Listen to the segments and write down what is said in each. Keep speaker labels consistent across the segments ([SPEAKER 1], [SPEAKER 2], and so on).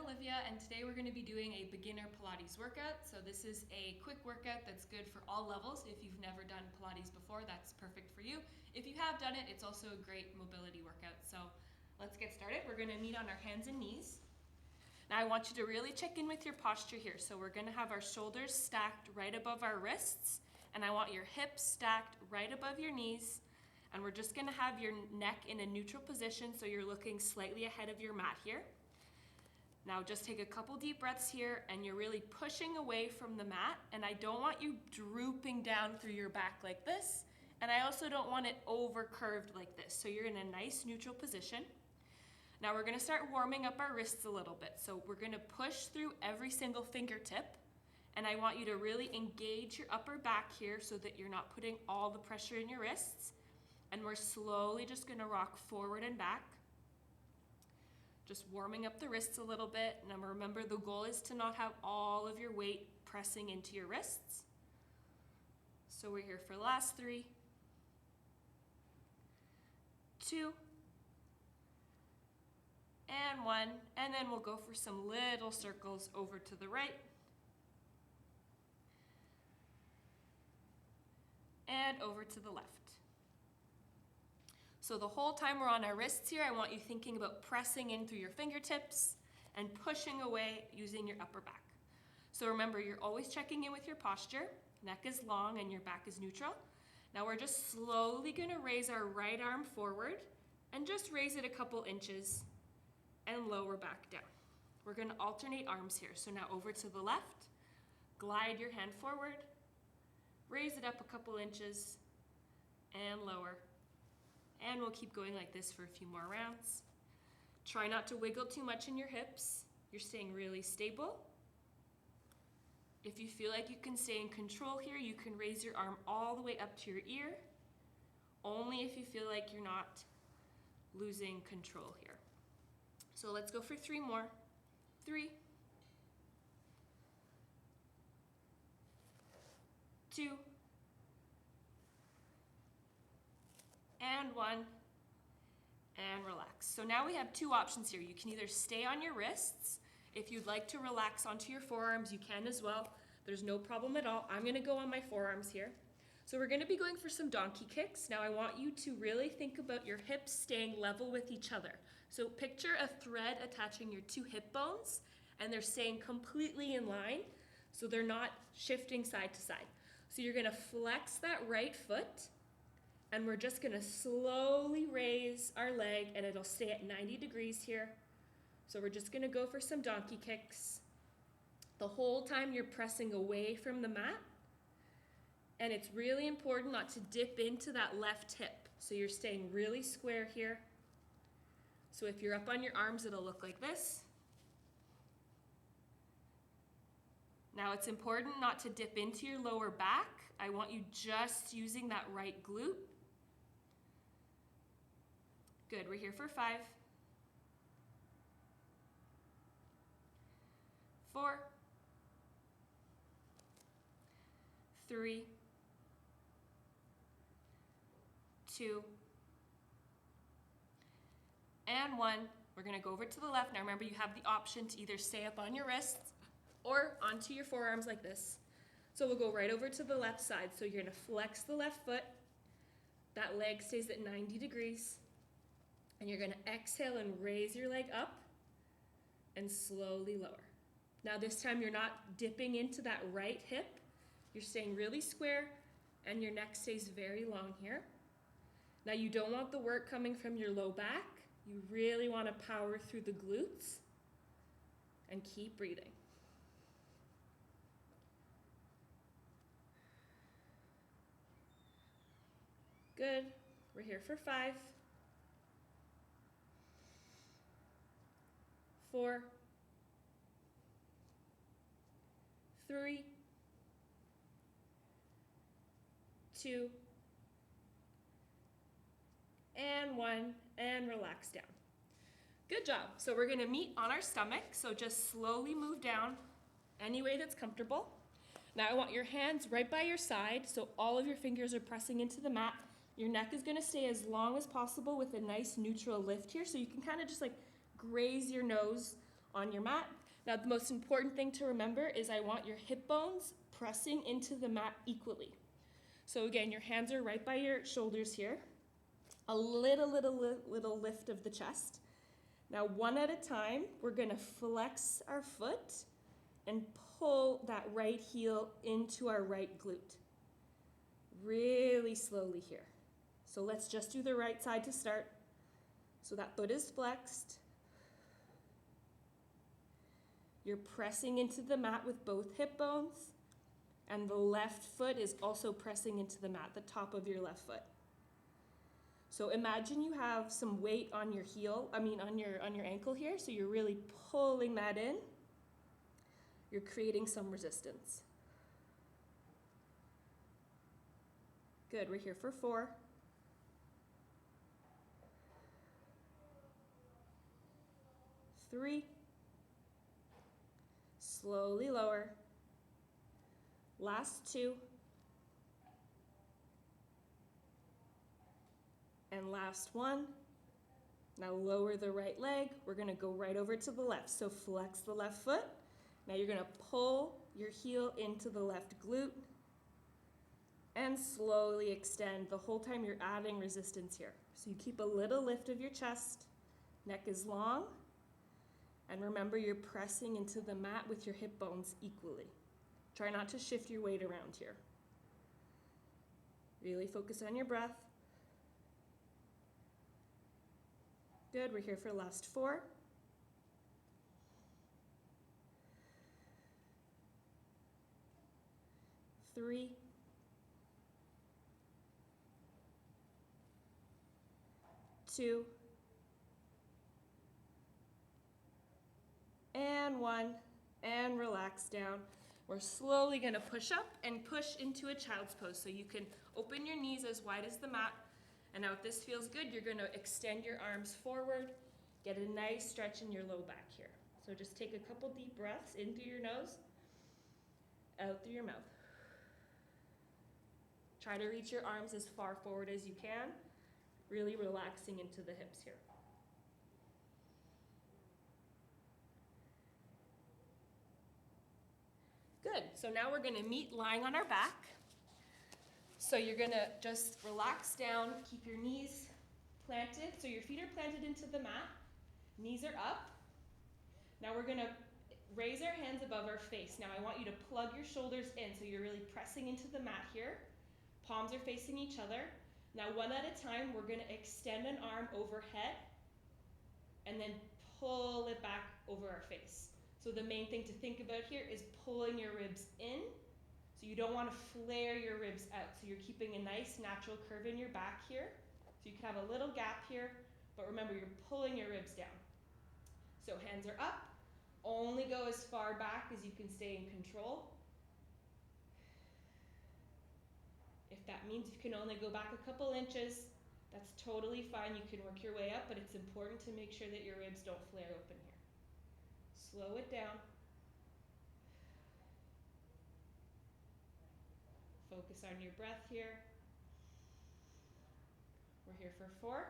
[SPEAKER 1] Olivia, and today we're going to be doing a beginner Pilates workout. So this is a quick workout that's good for all levels. If you've never done Pilates before, that's perfect for you. If you have done it, it's also a great mobility workout. So let's get started. We're going to meet on our hands and knees. Now I want you to really check in with your posture here. So we're going to have our shoulders stacked right above our wrists, and I want your hips stacked right above your knees. And we're just going to have your neck in a neutral position, so you're looking slightly ahead of your mat here. Now just take a couple deep breaths here, and you're really pushing away from the mat, and I don't want you drooping down through your back like this, and I also don't want it over curved like this. So you're in a nice neutral position. Now we're going to start warming up our wrists a little bit. So we're going to push through every single fingertip, and I want you to really engage your upper back here so that you're not putting all the pressure in your wrists. And we're slowly just going to rock forward and back. Just warming up the wrists a little bit. Now remember, the goal is to not have all of your weight pressing into your wrists. So we're here for the last 3, 2, and 1. And then we'll go for some little circles over to the right. And over to the left. So the whole time we're on our wrists here, I want you thinking about pressing in through your fingertips and pushing away using your upper back. So remember, you're always checking in with your posture. Neck is long and your back is neutral. Now we're just slowly going to raise our right arm forward and just raise it a couple inches and lower back down. We're going to alternate arms here. So now over to the left, glide your hand forward, raise it up a couple inches and lower. And we'll keep going like this for a few more rounds. Try not to wiggle too much in your hips. You're staying really stable. If you feel like you can stay in control here, you can raise your arm all the way up to your ear, only if you feel like you're not losing control here. So let's go for 3 more. 3, 2, and 1, and relax. So now we have 2 options here. You can either stay on your wrists. If you'd like to relax onto your forearms, you can as well. There's no problem at all. I'm going to go on my forearms here. So we're going to be going for some donkey kicks. Now I want you to really think about your hips staying level with each other. So picture a thread attaching your 2 hip bones, and they're staying completely in line, so they're not shifting side to side. So you're going to flex that right foot, and we're just going to slowly raise our leg, and it'll stay at 90 degrees here. So we're just going to go for some donkey kicks. The whole time you're pressing away from the mat, and it's really important not to dip into that left hip. So you're staying really square here. So if you're up on your arms, it'll look like this. Now it's important not to dip into your lower back. I want you just using that right glute. Good, we're here for 5, 4, 3, 2, and 1. We're going to go over to the left. Now remember, you have the option to either stay up on your wrists or onto your forearms like this. So we'll go right over to the left side. So you're going to flex the left foot. That leg stays at 90 degrees. And you're going to exhale and raise your leg up and slowly lower. Now this time you're not dipping into that right hip. You're staying really square, and your neck stays very long here. Now you don't want the work coming from your low back. You really want to power through the glutes and keep breathing. Good. We're here for 5, 4, 3, 2, and 1, and relax down. Good job. So we're going to meet on our stomach. So just slowly move down any way that's comfortable. Now I want your hands right by your side, so all of your fingers are pressing into the mat. Your neck is going to stay as long as possible with a nice neutral lift here, so you can kind of just like graze your nose on your mat. Now, the most important thing to remember is I want your hip bones pressing into the mat equally. So again, your hands are right by your shoulders here. A little lift of the chest. Now, one at a time, we're gonna flex our foot and pull that right heel into our right glute. Really slowly here. So let's just do the right side to start. So that foot is flexed. You're pressing into the mat with both hip bones, and the left foot is also pressing into the mat, the top of your left foot. So imagine you have some weight on your heel, on your ankle here, so you're really pulling that in. You're creating some resistance. Good, we're here for 4. 3. Slowly lower. Last 2. And last 1. Now lower the right leg. We're gonna go right over to the left. So flex the left foot. Now you're gonna pull your heel into the left glute and slowly extend. The whole time you're adding resistance here. So you keep a little lift of your chest, neck is long, and remember you're pressing into the mat with your hip bones equally. Try not to shift your weight around here. Really focus on your breath. Good, we're here for last 4. 3. 2. And 1. And relax down. We're slowly going to push up and push into a child's pose. So you can open your knees as wide as the mat. And now if this feels good, you're going to extend your arms forward. Get a nice stretch in your low back here. So just take a couple deep breaths in through your nose, out through your mouth. Try to reach your arms as far forward as you can, really relaxing into the hips here. Good, so now we're gonna meet lying on our back. So you're gonna just relax down, keep your knees planted. So your feet are planted into the mat, knees are up. Now we're gonna raise our hands above our face. Now I want you to plug your shoulders in, so you're really pressing into the mat here. Palms are facing each other. Now one at a time, we're gonna extend an arm overhead and then pull it back over our face. So the main thing to think about here is pulling your ribs in. So you don't want to flare your ribs out. So you're keeping a nice natural curve in your back here. So you can have a little gap here, but remember you're pulling your ribs down. So hands are up. Only go as far back as you can stay in control. If that means you can only go back a couple inches, that's totally fine. You can work your way up, but it's important to make sure that your ribs don't flare open here. Slow it down. Focus on your breath here. We're here for 4.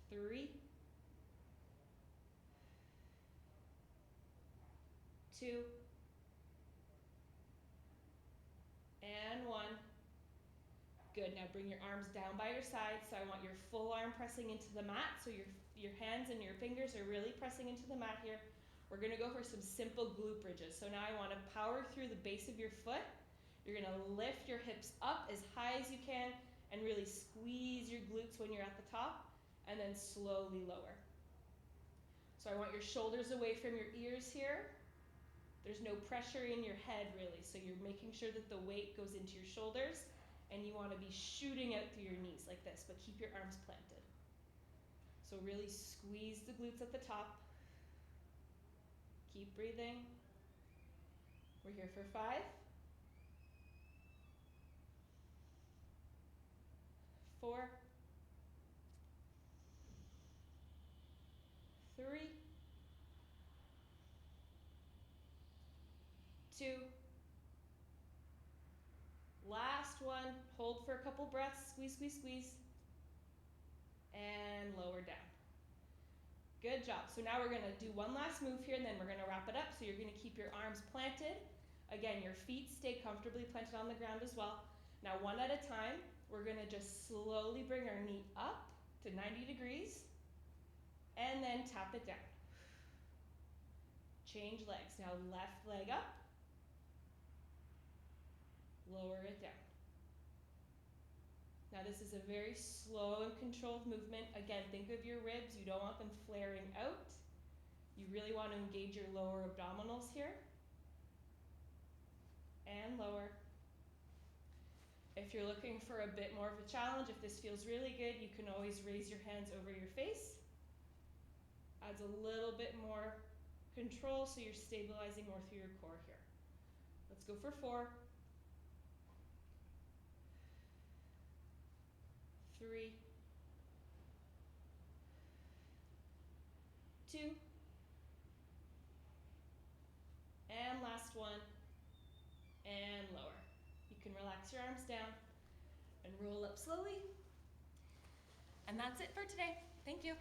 [SPEAKER 1] 3. 2. And 1. Good, now bring your arms down by your sides. So I want your full arm pressing into the mat. So your hands and your fingers are really pressing into the mat here. We're gonna go for some simple glute bridges. So now I wanna power through the base of your foot. You're gonna lift your hips up as high as you can and really squeeze your glutes when you're at the top, and then slowly lower. So I want your shoulders away from your ears here. There's no pressure in your head really, so you're making sure that the weight goes into your shoulders, and you want to be shooting out through your knees like this, but keep your arms planted. So really squeeze the glutes at the top. Keep breathing. We're here for 5. 4. 3. 2. Last one. Hold for a couple breaths. Squeeze, squeeze, squeeze. And Good job. So now we're gonna do one last move here and then we're gonna wrap it up. So you're gonna keep your arms planted. Again, your feet stay comfortably planted on the ground as well. Now one at a time, we're gonna just slowly bring our knee up to 90 degrees and then tap it down. Change legs. Now left leg up, lower it down. Now this is a very slow and controlled movement. Again, think of your ribs. You don't want them flaring out. You really want to engage your lower abdominals here. And lower. If you're looking for a bit more of a challenge, if this feels really good, you can always raise your hands over your face. Adds a little bit more control so you're stabilizing more through your core here. Let's go for 4, 3, 2, and last one, and lower. You can relax your arms down and roll up slowly. And that's it for today. Thank you.